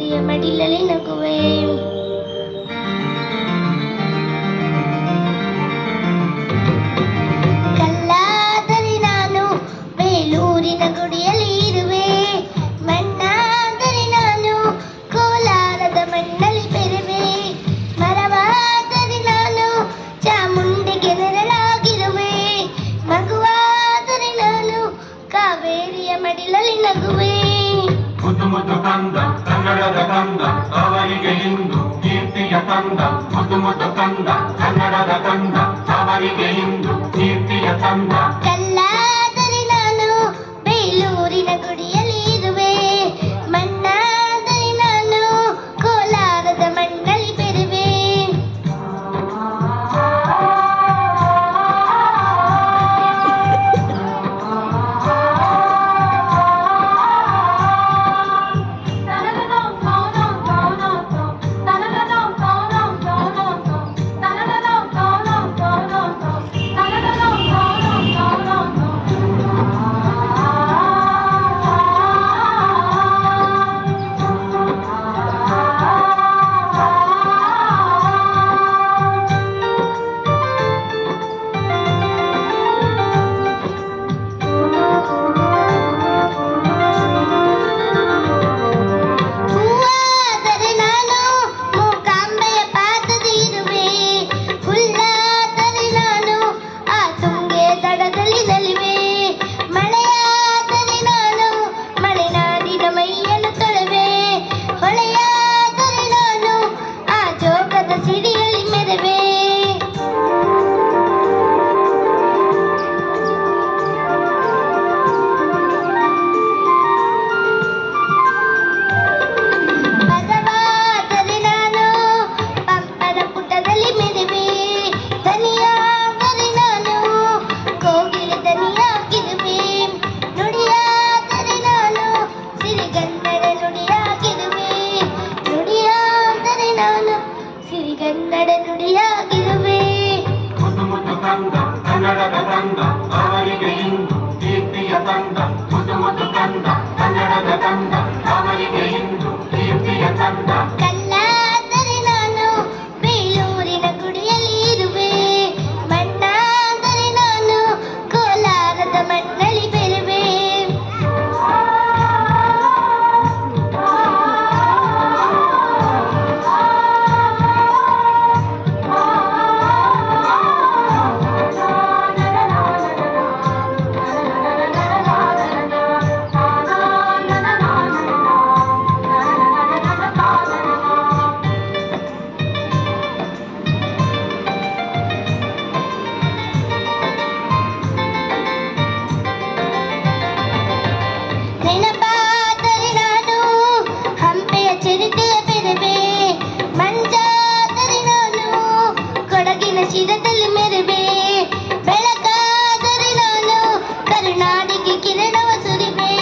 ಕಾವೇರಿಯ ಮಡಿಲಲ್ಲಿ ನಗುವೆ. ಕಲ್ಲಾದರೆ ನಾನು ಬೇಲೂರಿನ ಗುಡಿಯಲ್ಲಿ ಇರುವೆ, ಮಣ್ಣಾದರೆ ನಾನು ಕೋಲಾರದ ಮಣ್ಣಲ್ಲಿ ಬೆರುವೆ, ಮರವಾದರೆ ನಾನು ಚಾಮುಂಡಿಗೆ ನೆರಳಾಗಿರುವೆ, ಮಗುವಾದರೆ ನಾನು ಕಾವೇರಿಯ ಮಡಿಲಲ್ಲಿ ನಗುವೆ. ಮುದ್ದು ಮುದ್ದು ಕಂದ ಕನ್ನಡದ ಕಂದ ಅವರಿಗೆ ಇಂದು ಕೀರ್ತಿಯ ತಂದ, ಮುದ್ದು ಮುದ್ದು ಕಂದ ಕನ್ನಡದ ಕಂದ ಅವರಿಗೆ ಇಂದು ಕೀರ್ತಿಯ ತಂದ. ಕಲ್ಲಾದರೆ ನಾನು ಬೇಲೂರಿನ ಗುಡಿಯಲ್ಲಿ ಇರುವೆ, ಮಣ್ಣಾದರೆ ನಾನು ಕೋಲಾರದ ಮಣ್ಣಲ್ಲಿ ಬೆರುವೆ. ಸಿರಿಗನ್ನಡ ನುಡಿಯಾಗಿರುವೆ. ಮುದ್ದು ಮುದ್ದು ಕಂದ ಕನ್ನಡದ ಕಂದ ಅವರಿಗೆ ಇಂದು ಕೀರ್ತಿಯ ತಂದ, ಮುದ್ದು ಮುದ್ದು ಕಂದ ಕನ್ನಡದ ಕಂದ ಅವರಿಗೆ ಇಂದು ಕೀರ್ತಿಯ ತಂದ. ಕಲ್ಲಾದರೆ ನಾನು ಬೇಲೂರಿನ ಗುಡಿಯಲ್ಲಿ ಇರುವೆ, ಮಣ್ಣಾದರೆ ನಾನು ಕೋಲಾರದ ಮಣ್ಣಲ್ಲಿ ಬೆರುವೆ. ನೆನಪಾದರೆ ನಾನು ಹಂಪೆಯ ಚರಿತೆಯ ಬೆರುವೆ, ಮಂಜಾದರೆ ನಾನು ಕೊಡಗಿನ ಶಿರದಲ್ಲಿ ಮೆರುವೆ, ಬೆಳಕಾದರೆ ನಾನು ಕರುನಾಡಿಗೆ ಕಿರಣವ ಸುರಿವೆ,